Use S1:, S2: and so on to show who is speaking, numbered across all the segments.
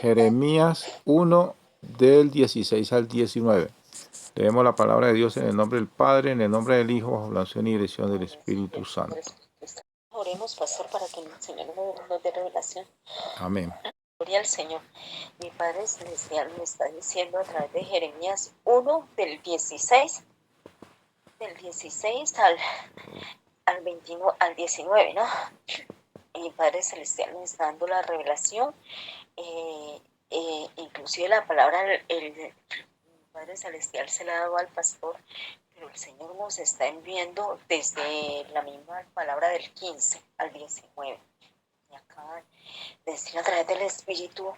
S1: Jeremías 1 del 16 al 19. Leemos la palabra de Dios en el nombre del Padre, en el nombre del Hijo, bajo la unción y dirección del Espíritu Santo.
S2: Oremos, pastor, para que el Señor nos dé revelación.
S1: Amén.
S2: Gloria al Señor. Mi Padre Celestial me está diciendo a través de Jeremías 1 del 16 al 29, al 19, ¿no? Mi Padre Celestial me está dando la revelación, inclusive la palabra, mi Padre Celestial se la ha dado al pastor, pero el Señor nos está enviando desde la misma palabra del 15 al 19. Me acaba de decir a través del Espíritu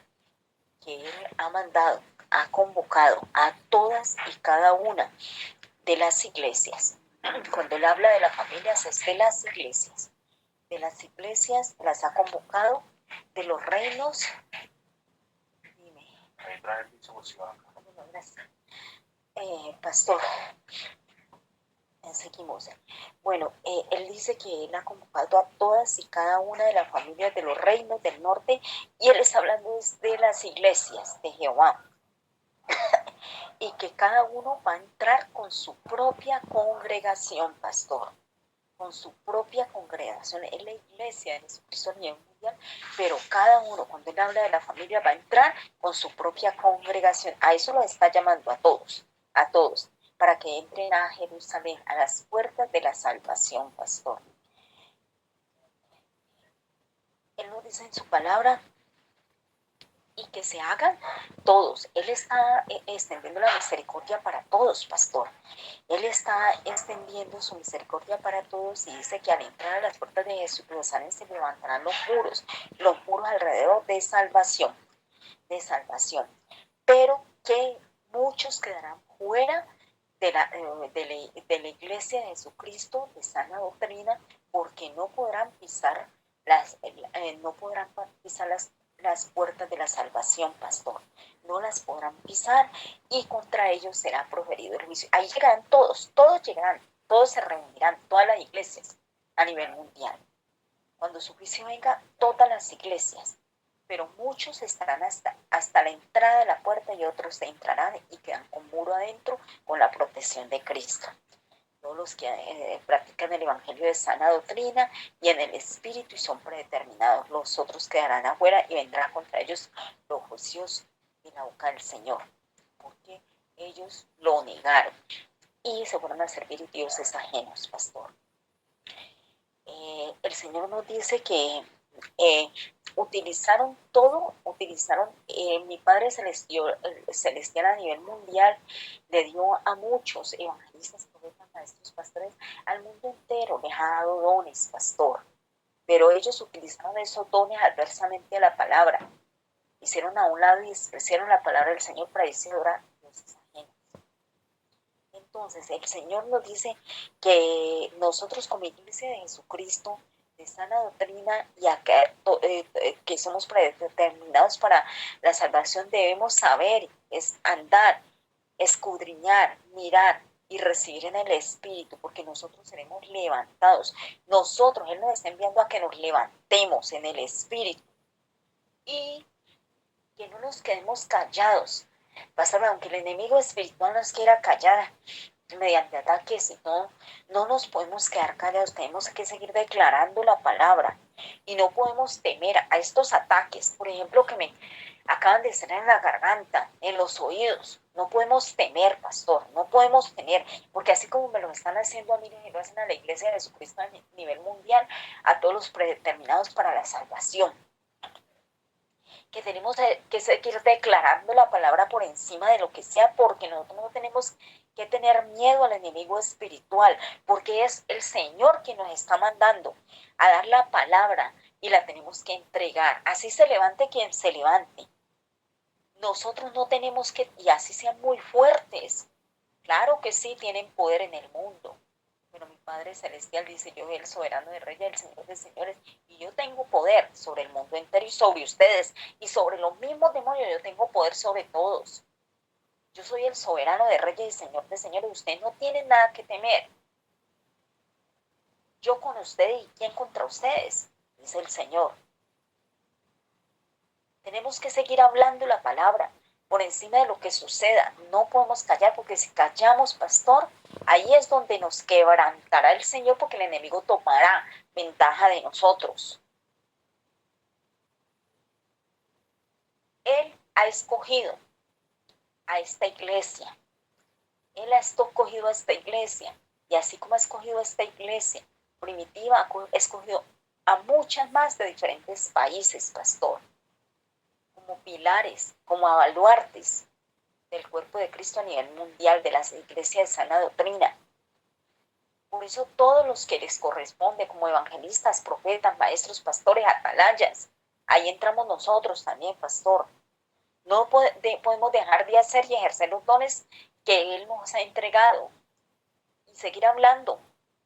S2: que Él ha mandado, ha convocado a todas y cada una de las iglesias. Cuando Él habla de las familias, es de las iglesias. De las iglesias las ha convocado, de los reinos. Dime. Pastor, seguimos. Bueno, Él dice que Él ha convocado a todas y cada una de las familias de los reinos del norte, y Él está hablando de las iglesias de Jehová. Y que cada uno va a entrar con su propia congregación, pastor, con su propia congregación. Es la iglesia de Jesucristo a nivel mundial, pero cada uno, cuando Él habla de la familia, va a entrar con su propia congregación. A eso lo está llamando a todos, para que entren a Jerusalén, a las puertas de la salvación, pastor. Él nos dice en su palabra, y que se hagan todos. Él está extendiendo la misericordia para todos, pastor. Él está extendiendo su misericordia para todos, y dice que al entrar a las puertas de Jerusalén se levantarán los muros alrededor de salvación, pero que muchos quedarán fuera de la iglesia de Jesucristo de sana doctrina, porque no podrán pisar las puertas de la salvación, pastor. No las podrán pisar, y contra ellos será proferido el juicio. Ahí llegarán todos llegarán, todos se reunirán, todas las iglesias a nivel mundial. Cuando su juicio venga, todas las iglesias, pero muchos estarán hasta la entrada de la puerta, y otros entrarán y quedan con muro adentro, con la protección de Cristo. Todos los que practican el evangelio de sana doctrina y en el espíritu y son predeterminados, los otros quedarán afuera, y vendrán contra ellos los juicios de la boca del Señor, porque ellos lo negaron y se fueron a servir dioses ajenos, pastor. El Señor nos dice que utilizaron mi Padre celestial a nivel mundial le dio a muchos evangelistas, profetas, maestros, pastores, al mundo entero les ha dado dones, pastor, pero ellos utilizaron esos dones adversamente a la palabra, hicieron a un lado y despreciaron la palabra del Señor para irse a orar dioses ajenos. Entonces el Señor nos dice que nosotros, como iglesia de Jesucristo de sana doctrina, y acá, que somos predeterminados para la salvación, debemos saber, andar, escudriñar, mirar y recibir en el Espíritu, porque nosotros seremos levantados. Él nos está enviando a que nos levantemos en el Espíritu y que no nos quedemos callados. Pastor, aunque el enemigo espiritual nos quiera callar mediante ataques y todo, no nos podemos quedar callados. Tenemos que seguir declarando la palabra, y no podemos temer a estos ataques, por ejemplo, que me acaban de estar en la garganta, en los oídos. No podemos temer, pastor, no podemos temer, porque así como me lo están haciendo a mí, y lo hacen a la iglesia de Jesucristo a nivel mundial, a todos los predeterminados para la salvación, que tenemos que seguir declarando la palabra por encima de lo que sea, porque nosotros no tenemos que tener miedo al enemigo espiritual, porque es el Señor quien nos está mandando a dar la palabra, y la tenemos que entregar. Así se levante quien se levante. Nosotros no tenemos que, y así sean muy fuertes, claro que sí, tienen poder en el mundo, pero mi Padre Celestial dice: yo soy el soberano de reyes, el Señor de señores, y yo tengo poder sobre el mundo entero y sobre ustedes, y sobre los mismos demonios. Yo tengo poder sobre todos. Yo soy el soberano de reyes y Señor de señores. Ustedes no tienen nada que temer. Yo con ustedes, y quién contra ustedes, dice el Señor. Tenemos que seguir hablando la palabra por encima de lo que suceda. No podemos callar, porque si callamos, pastor, ahí es donde nos quebrantará el Señor, porque el enemigo tomará ventaja de nosotros. Él ha escogido a esta iglesia. Él ha escogido a esta iglesia. Y así como ha escogido a esta iglesia primitiva, ha escogido a muchas más de diferentes países, pastor, como pilares, como baluartes del cuerpo de Cristo a nivel mundial, de las iglesias de sana doctrina. Por eso todos los que les corresponde, como evangelistas, profetas, maestros, pastores, atalayas, ahí entramos nosotros también, pastor. No podemos dejar de hacer y ejercer los dones que Él nos ha entregado y seguir hablando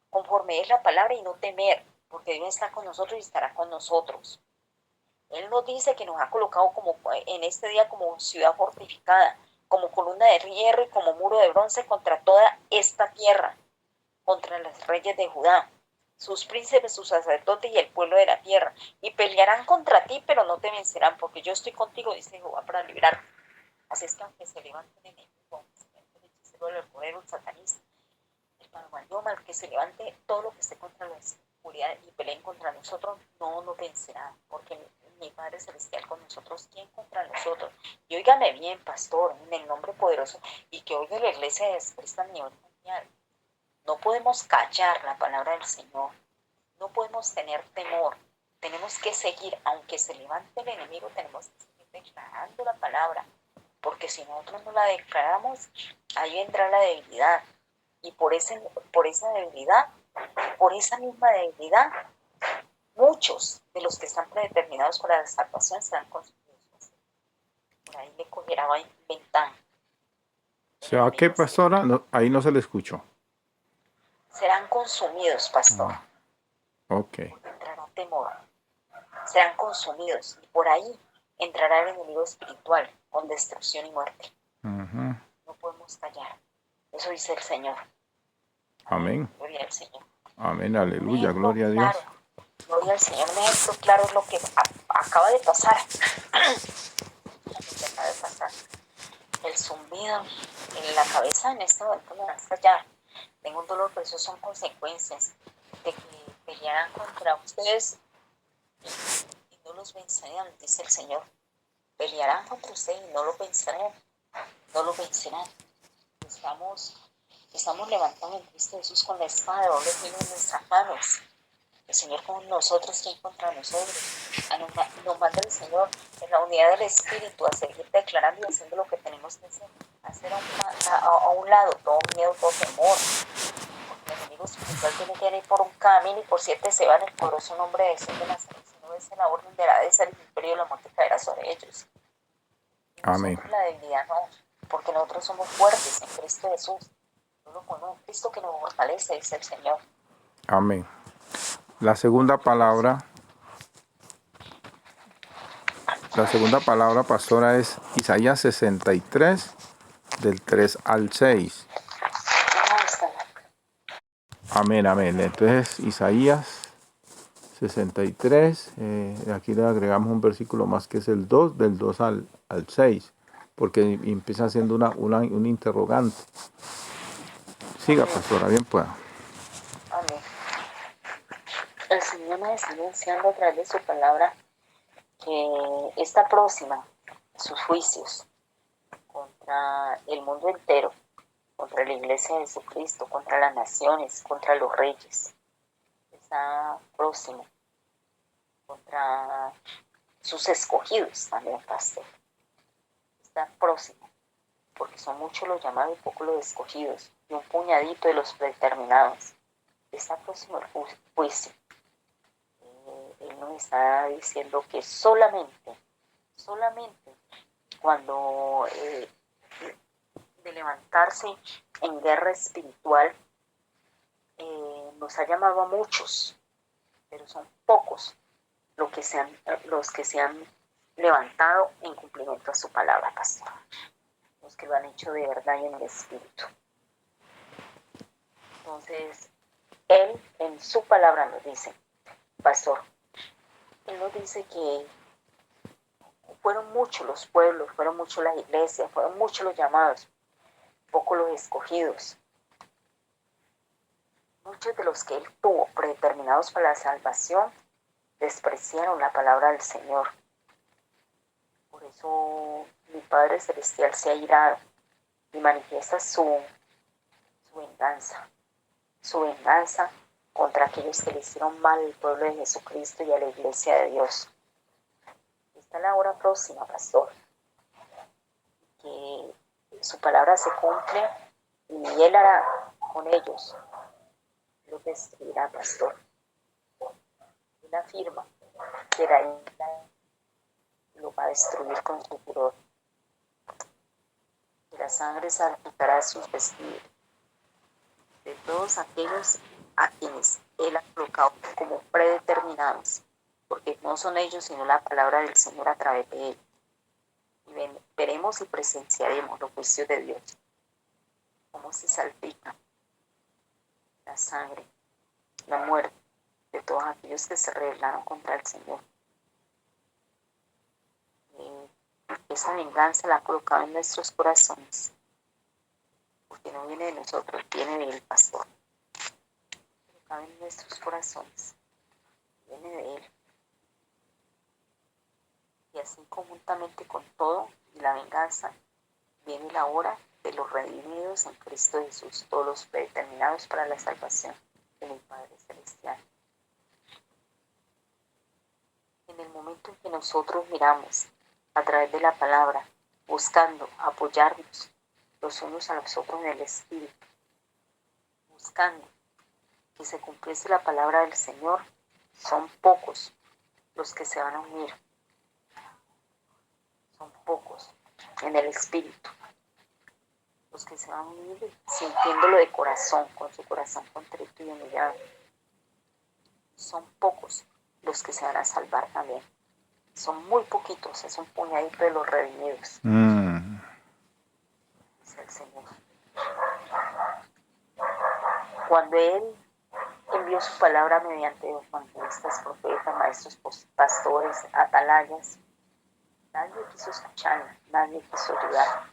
S2: conforme es la palabra y no temer, porque Dios está con nosotros y estará con nosotros. Él nos dice que nos ha colocado como en este día como ciudad fortificada, como columna de hierro y como muro de bronce contra toda esta tierra, contra los reyes de Judá, sus príncipes, sus sacerdotes y el pueblo de la tierra, y pelearán contra ti, pero no te vencerán, porque yo estoy contigo, dice Jehová, para librarte. Así es que aunque se levante el enemigo, aunque se levante el hechicero, el alforero, el satanista, el malvado, el que se levante, todo lo que esté contra la oscuridad y peleen contra nosotros, no nos vencerá, porque mi Padre Celestial con nosotros, ¿quién contra nosotros? Y óigame bien, pastor, en el nombre poderoso, y que oiga la iglesia de Jesucristo a nivel mundial. No podemos callar la palabra del Señor, no podemos tener temor, tenemos que seguir, aunque se levante el enemigo, tenemos que seguir declarando la palabra, porque si nosotros no la declaramos, ahí vendrá la debilidad, y por esa debilidad, por esa misma debilidad, muchos de los que están predeterminados para la salvación serán consumidos. Por ahí le cogerá ventaja.
S1: ¿Se va qué, pastora? No, ahí no se le escuchó.
S2: Serán consumidos, pastor.
S1: Ok.
S2: Entrará temor. Serán consumidos. Y por ahí entrará el enemigo espiritual con destrucción y muerte. No podemos callar. Eso dice el Señor.
S1: Amén.
S2: Gloria al Señor.
S1: Amén, aleluya, gloria a Dios.
S2: Claro. Gloria al Señor. Un ejemplo claro es lo que acaba de pasar. Acaba de pasar. El zumbido en la cabeza en este momento me va a estallar. Tengo un dolor, pero eso son consecuencias de que pelearán contra ustedes y no los vencerán, dice el Señor. Pelearán contra ustedes y no los vencerán. No los vencerán. Estamos levantados en Cristo Jesús con la espada de doble filo en nuestras manos. El Señor con nosotros, ¿quién contra nosotros? Nos manda el Señor en la unidad del Espíritu a seguir declarando y haciendo lo que tenemos que hacer. Hacer a un lado todo miedo, todo temor. Porque el enemigo espiritual tiene que ir por un camino y por 7 se va en el poderoso nombre de Jesús de Nazaret. Si no es en la orden de la el imperio de la muerte caerá sobre ellos. Y
S1: Amén.
S2: nosotros la debilidad no, porque nosotros somos fuertes en Cristo Jesús. Solo con un Cristo que nos fortalece, dice el Señor.
S1: Amén. La segunda palabra, pastora, es Isaías 63, del 3 al 6. Amén, amén. Entonces, Isaías 63, aquí le agregamos un versículo más que es el 2, del 2 al 6, porque empieza siendo un interrogante. Siga, pastora, bien pueda.
S2: Amén. El Señor me está anunciando a través de su palabra que está próxima sus juicios contra el mundo entero, contra la iglesia de Jesucristo, contra las naciones, contra los reyes. Está próximo contra sus escogidos también, pastor. Está próximo, porque son muchos los llamados y pocos los escogidos, y un puñadito de los predeterminados. Está próximo el juicio. Él nos está diciendo que solamente cuando de levantarse en guerra espiritual, nos ha llamado a muchos, pero son pocos los que se han levantado en cumplimiento a su palabra, pastor. Los que lo han hecho de verdad y en el espíritu. Entonces, Él en su palabra nos dice, pastor, Él nos dice que fueron muchos los pueblos, fueron muchos las iglesias, fueron muchos los llamados, pocos los escogidos. Muchos de los que él tuvo predeterminados para la salvación despreciaron la palabra del Señor. Por eso mi Padre Celestial se ha irado y manifiesta su venganza contra aquellos que le hicieron mal al pueblo de Jesucristo y a la iglesia de Dios. Está la hora próxima, pastor, que su palabra se cumple y él hará con ellos lo que destruirá, pastor. Él afirma que la isla lo va a destruir con su furor. Y la sangre salpicará sus vestidos de todos aquellos a quienes él ha colocado como predeterminados, porque no son ellos sino la palabra del Señor a través de él. Y veremos y presenciaremos los juicios de Dios, cómo se salpica la sangre, la muerte de todos aquellos que se rebelaron contra el Señor. Esa venganza la ha colocado en nuestros corazones, porque no viene de nosotros, viene del pastor. Colocado en nuestros corazones, viene de él. Y así conjuntamente con todo y la venganza, viene la hora de los redimidos en Cristo Jesús, todos los predeterminados para la salvación de mi Padre Celestial. En el momento en que nosotros miramos a través de la palabra, buscando apoyarnos los unos a los otros en el Espíritu, buscando que se cumpliese la palabra del Señor, son pocos los que se van a unir. Son pocos en el Espíritu los que se van a unir sintiéndolo de corazón, con su corazón contrito y humillado. Son pocos los que se van a salvar también. Son muy poquitos, es un puñadito de los redimidos. Dice el Señor. Cuando Él envió su palabra mediante evangelistas, profetas, maestros, pastores, atalayas, nadie quiso escucharla, nadie quiso ayudar.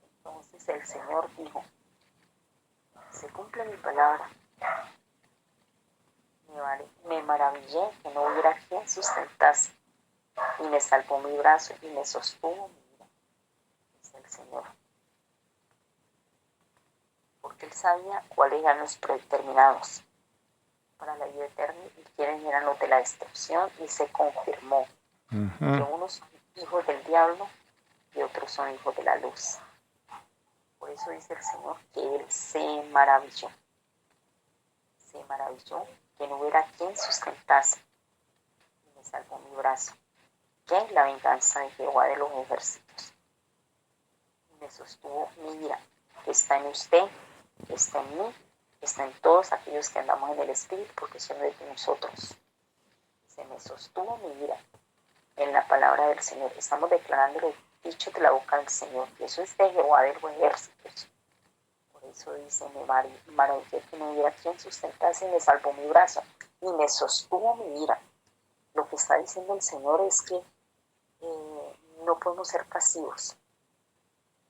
S2: Entonces el Señor dijo, se cumple mi palabra. Me maravillé que no hubiera quien sustentase, y me salvó mi brazo y me sostuvo mi vida, dice el Señor. Porque Él sabía cuáles eran los predeterminados para la vida eterna y quiénes eran los de la destrucción, y se confirmó que unos son hijos del diablo y otros son hijos de la luz. Por eso dice el Señor que Él se maravilló que no hubiera quien sustentase, y me salvó mi brazo. ¿Qué es la venganza de Jehová de los ejércitos? Y me sostuvo mi ira, que está en usted, está en mí, está en todos aquellos que andamos en el Espíritu, porque son de nosotros. Se me sostuvo mi ira en la palabra del Señor. Estamos declarando el dicho de la boca del Señor, que eso es de Jehová de los ejércitos. Por eso dice, me maravillé que no hubiera quien sustentase y me salvó mi brazo y me sostuvo mi ira. Lo que está diciendo el Señor es que no podemos ser pasivos.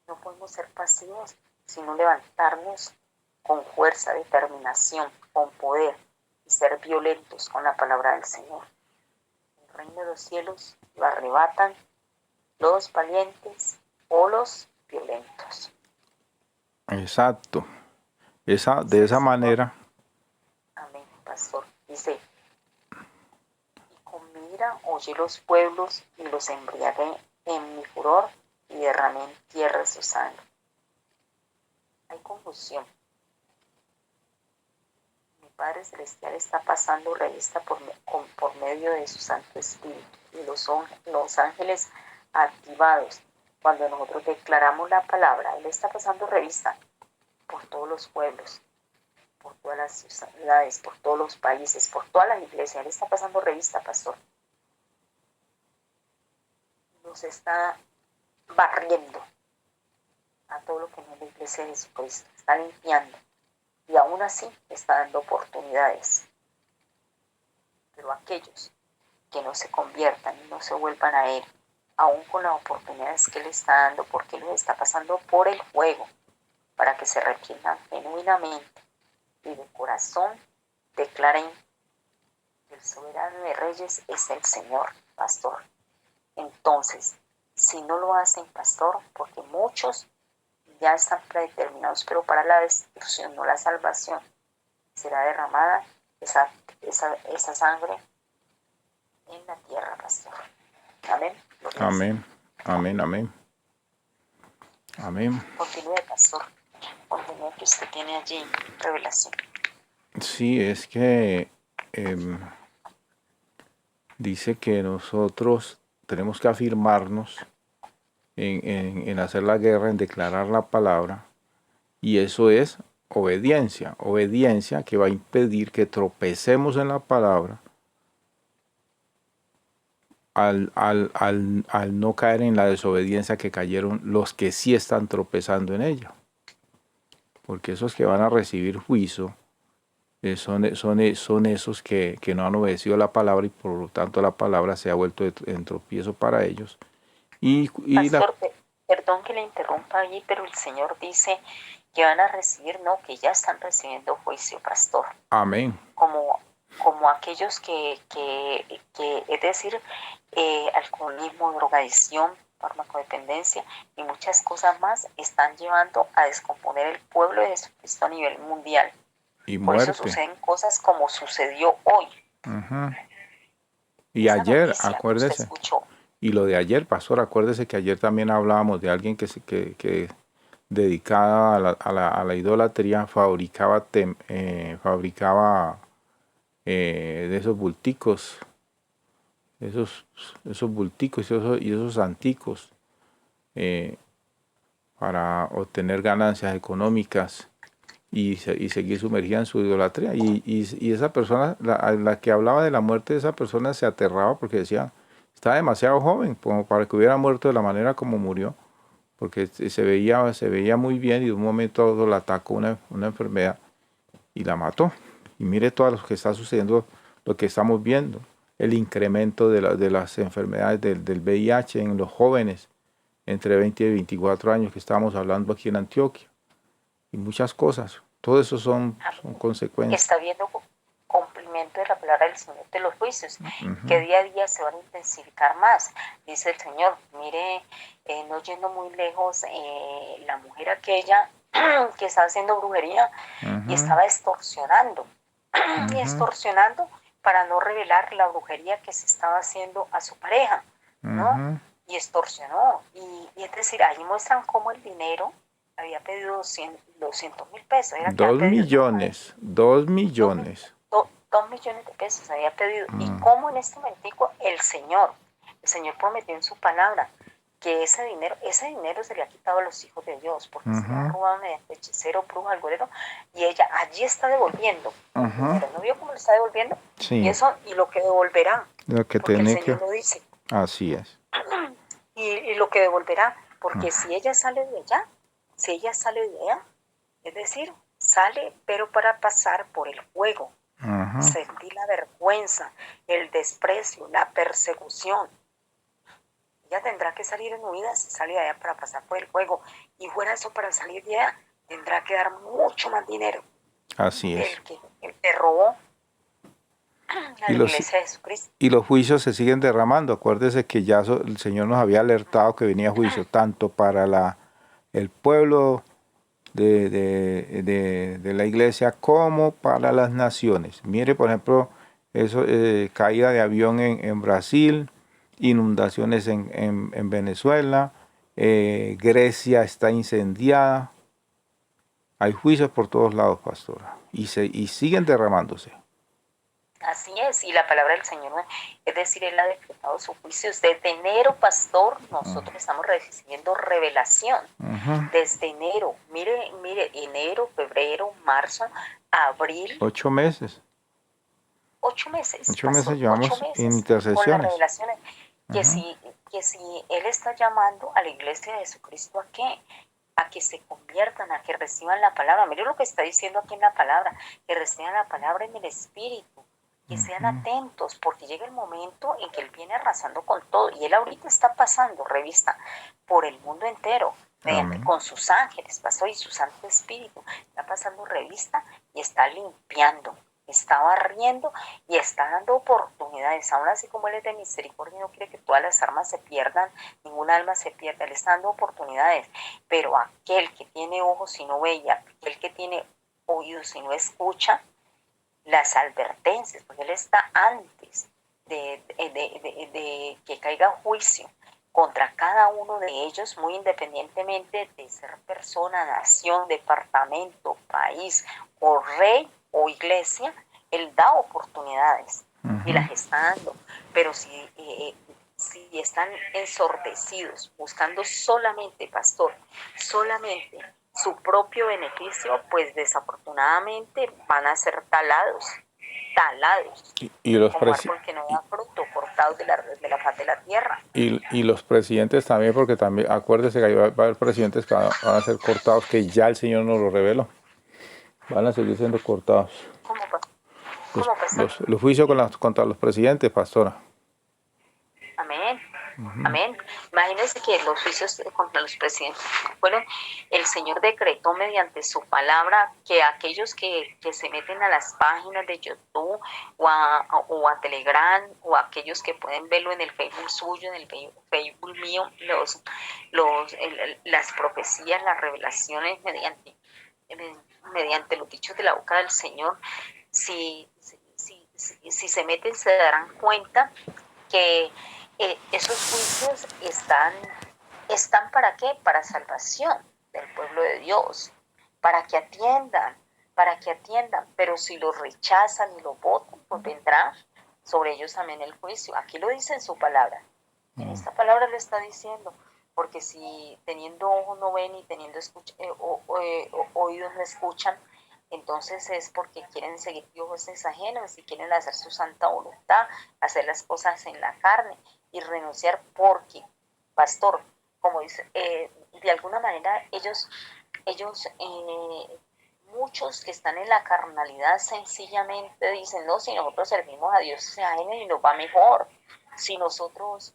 S2: No podemos ser pasivos, sino levantarnos con fuerza, determinación, con poder y ser violentos con la palabra del Señor. El reino de los cielos lo arrebatan los valientes o los violentos.
S1: Exacto. De esa manera.
S2: Amén, pastor. Dice, y con mi ira oí los pueblos y los embriagué en mi furor y derramé en tierra su sangre. Hay confusión. Mi Padre Celestial está pasando revista por medio de su Santo Espíritu y los ángeles activados. Cuando nosotros declaramos la palabra, Él está pasando revista por todos los pueblos, por todas las ciudades, por todos los países, por todas las iglesias. Él está pasando revista, pastor. Nos está barriendo a todo lo que no es la iglesia de Jesucristo. Está limpiando. Y aún así está dando oportunidades. Pero aquellos que no se conviertan y no se vuelvan a Él, aún con las oportunidades que Él está dando, porque Él los está pasando por el fuego, para que se arrepientan genuinamente y de corazón declaren que el soberano de reyes es el Señor, pastor. Entonces, si no lo hacen, pastor, porque muchos ya están predeterminados, pero para la destrucción, no la salvación, será derramada esa sangre en la tierra, pastor. Amén.
S1: Amén. Amén, amén. Amén.
S2: Continúe, pastor. Continúe, que usted tiene allí revelación.
S1: Sí, es que dice que nosotros tenemos que afirmarnos en hacer la guerra, en declarar la palabra, y eso es obediencia, obediencia que va a impedir que tropecemos en la palabra al no caer en la desobediencia que cayeron los que sí están tropezando en ella. Porque esos que van a recibir juicio son esos que no han obedecido la palabra, y por lo tanto la palabra se ha vuelto en tropiezo para ellos.
S2: Pastor, perdón que le interrumpa allí, pero el Señor dice que van a recibir, no, que ya están recibiendo juicio, pastor.
S1: Amén.
S2: Como aquellos que es decir, alcoholismo, drogadicción, farmacodependencia y muchas cosas más están llevando a descomponer el pueblo de Jesucristo a nivel mundial.
S1: Y
S2: por
S1: muerte.
S2: eso suceden cosas como sucedió hoy.
S1: Uh-huh. Y
S2: esa
S1: ayer, acuérdese. Y lo de ayer, pastor, acuérdese que ayer también hablábamos de alguien que dedicada a la idolatría fabricaba de esos bulticos, esos bulticos y esos anticos para obtener ganancias económicas y seguir sumergida en su idolatría. Y esa persona, la que hablaba de la muerte de esa persona, se aterraba porque decía, estaba demasiado joven como para que hubiera muerto de la manera como murió, porque se veía muy bien, y de un momento a otro la atacó una enfermedad y la mató. Y mire todo lo que está sucediendo, lo que estamos viendo, el incremento de las enfermedades del VIH en los jóvenes entre 20 y 24 años que estábamos hablando aquí en Antioquia, y muchas cosas. Todo eso son consecuencias.
S2: Está viendo cumplimiento de la palabra del Señor de los juicios, que día a día se van a intensificar más. Dice el Señor, mire, no yendo muy lejos, la mujer aquella que estaba haciendo brujería y estaba extorsionando, y extorsionando para no revelar la brujería que se estaba haciendo a su pareja, ¿no? Y extorsionó. Y es decir, ahí muestran cómo el dinero había pedido 200,000 pesos. Era
S1: 2 millones, 2 millones.
S2: 2 millones de pesos había pedido. Y cómo en este momentico el Señor prometió en su palabra que ese dinero se le ha quitado a los hijos de Dios, porque se le ha robado mediante hechicero, bruja, algorero, y ella allí está devolviendo. Pero ¿no vio cómo lo está devolviendo?
S1: Sí.
S2: Y lo que devolverá,
S1: lo que
S2: porque el Señor lo dice.
S1: Así es.
S2: Y lo que devolverá, porque si ella sale de allá, es decir, sale pero para pasar por el fuego, sentir la vergüenza, el desprecio, la persecución. Ella tendrá que salir en huida si sale de allá para pasar por el fuego, y fuera eso, para salir de allá tendrá que dar mucho más dinero.
S1: Así es.
S2: El que robó a la iglesia de Jesucristo.
S1: Y los juicios se siguen derramando. Acuérdese que ya el Señor nos había alertado que venía juicio tanto para el pueblo de la iglesia como para las naciones. Mire, por ejemplo, caída de avión en Brasil, inundaciones en Venezuela, Grecia está incendiada. Hay juicios por todos lados, pastora, y siguen derramándose.
S2: Así es, y la palabra del Señor, es decir, Él ha decretado su juicio. Desde enero, pastor, nosotros estamos recibiendo revelación. Desde enero, mire, enero, febrero, marzo, abril.
S1: 8 meses.
S2: 8 meses.
S1: 8 meses llevamos
S2: 8 meses
S1: en intercesiones.
S2: Con las revelaciones. Que si Él está llamando a la iglesia de Jesucristo, ¿a qué? A que se conviertan, a que reciban la palabra. Mire lo que está diciendo aquí en la palabra, que reciban la palabra en el Espíritu. que sean atentos, porque llega el momento en que Él viene arrasando con todo, y Él ahorita está pasando revista por el mundo entero, mediante,
S1: Amén.
S2: con sus ángeles, pasó, y su Santo Espíritu, está pasando revista y está limpiando, está barriendo y está dando oportunidades. Aún así, como Él es de misericordia y no quiere que todas las almas se pierdan, ninguna alma se pierda, Él está dando oportunidades, pero aquel que tiene ojos y no ve, y aquel que tiene oídos y no escucha, las advertencias, porque Él está antes de que caiga juicio contra cada uno de ellos, muy independientemente de ser persona, nación, departamento, país o rey o iglesia. Él da oportunidades y las está dando, pero si están ensordecidos, buscando solamente, pastor, solamente su propio beneficio, pues desafortunadamente van a ser talados,
S1: Y los
S2: como
S1: presi-
S2: árbol que no da fruto, cortados de la faz de la tierra.
S1: y los presidentes también, porque también, acuérdese que va a haber presidentes que van a ser cortados, que ya el Señor nos lo reveló. Van a seguir siendo cortados.
S2: ¿Cómo,
S1: Los,
S2: cómo pastor?
S1: los juicios contra los presidentes, pastora.
S2: Amén. Amén. Imagínense que los juicios contra los presidentes fueron, el Señor decretó mediante su palabra que aquellos que se meten a las páginas de YouTube o a Telegram, o aquellos que pueden verlo en el Facebook suyo, en el Facebook mío, las profecías, las revelaciones mediante los dichos de la boca del Señor, si se meten, se darán cuenta que esos juicios están ¿para qué? Para salvación del pueblo de Dios, para que atiendan, pero si los rechazan y los votan, pues vendrá sobre ellos también el juicio. Aquí lo dice en su palabra, en esta palabra lo está diciendo, porque si teniendo ojos no ven y teniendo oídos no escuchan, entonces es porque quieren seguir dioses ajenos y quieren hacer su santa voluntad, hacer las cosas en la carne y renunciar, porque, pastor, como dice, de alguna manera ellos muchos que están en la carnalidad sencillamente dicen, no, si nosotros servimos a Dios ajeno y nos va mejor, si nosotros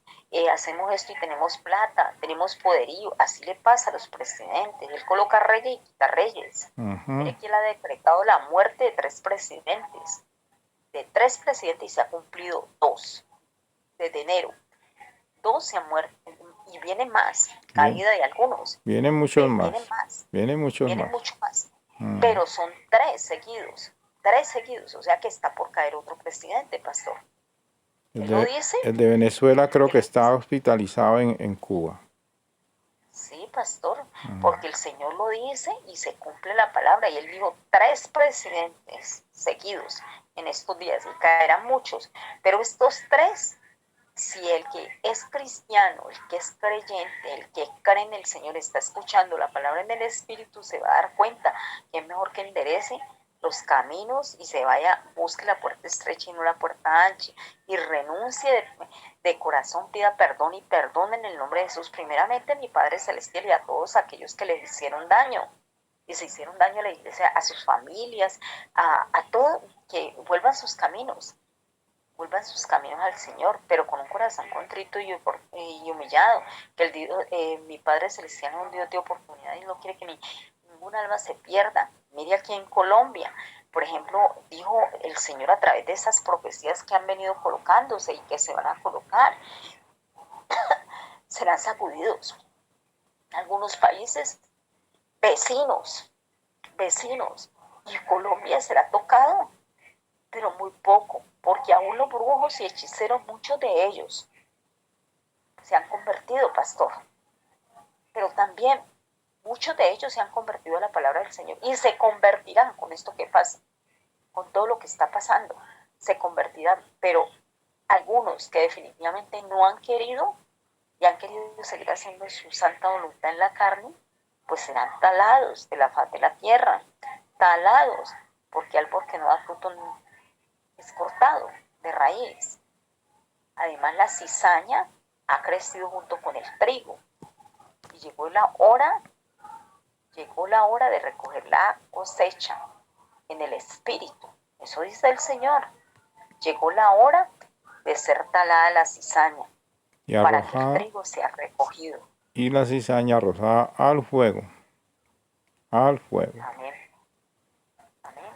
S2: hacemos esto y tenemos plata, tenemos poderío, así le pasa a los presidentes. Él coloca reyes y quita reyes. Mire que él ha decretado la muerte de tres presidentes, y se ha cumplido 2 desde enero. 2 se han muerto y vienen más,
S1: Bien.
S2: caída de algunos.
S1: Vienen muchos
S2: Vienen
S1: más.
S2: más,
S1: Vienen muchos
S2: vienen
S1: más.
S2: mucho más. Pero son 3 seguidos, o sea que está por caer otro presidente, pastor. Él lo dice.
S1: El de Venezuela creo que
S2: Él
S1: está hospitalizado en Cuba.
S2: Sí, pastor, porque el Señor lo dice y se cumple la palabra. Y Él dijo 3 presidentes seguidos en estos días, y caerán muchos. Pero estos 3, si el que es cristiano, el que es creyente, el que cree en el Señor, está escuchando la palabra en el Espíritu, se va a dar cuenta que es mejor que enderece los caminos y se vaya, busque la puerta estrecha y no la puerta ancha, y renuncie de corazón, pida perdón y perdón en el nombre de Jesús, primeramente a mi Padre Celestial y a todos aquellos que les hicieron daño, y se hicieron daño a la iglesia, a sus familias, a todo, que vuelvan sus caminos al Señor, pero con un corazón contrito y humillado, que mi Padre Celestial es un Dios de oportunidad y no quiere que ningún alma se pierda. Mire aquí en Colombia, por ejemplo, dijo el Señor a través de esas profecías que han venido colocándose y que se van a colocar, serán sacudidos. Algunos países vecinos, y Colombia será tocado, pero muy poco, porque aún los brujos y hechiceros, muchos de ellos se han convertido, pastor, pero también muchos de ellos se han convertido a la palabra del Señor y se convertirán con esto que pasa, con todo lo que está pasando, se convertirán, pero algunos que definitivamente no han querido y han querido seguir haciendo su santa voluntad en la carne, pues serán talados de la faz de la tierra, talados, porque árbol que no da fruto es cortado de raíz. Además, la cizaña ha crecido junto con el trigo y llegó la hora de recoger la cosecha en el espíritu. Eso dice el Señor. llegó la hora de ser talada la cizaña
S1: y
S2: para que el
S1: arrojada,
S2: trigo sea recogido.
S1: y la cizaña arrojada al fuego. Al fuego.
S2: Amén. Amén.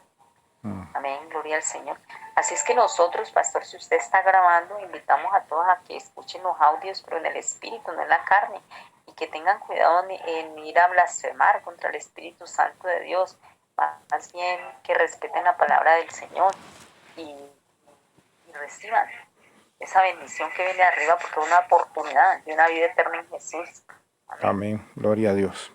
S1: Mm.
S2: Amén, gloria al Señor. Así es que nosotros, pastor, si usted está grabando, invitamos a todos a que escuchen los audios, pero en el espíritu, no en la carne, y que tengan cuidado en ir a blasfemar contra el Espíritu Santo de Dios, más bien que respeten la palabra del Señor y reciban esa bendición que viene de arriba, porque es una oportunidad de una vida eterna en Jesús. Amén.
S1: Amén. Gloria a Dios.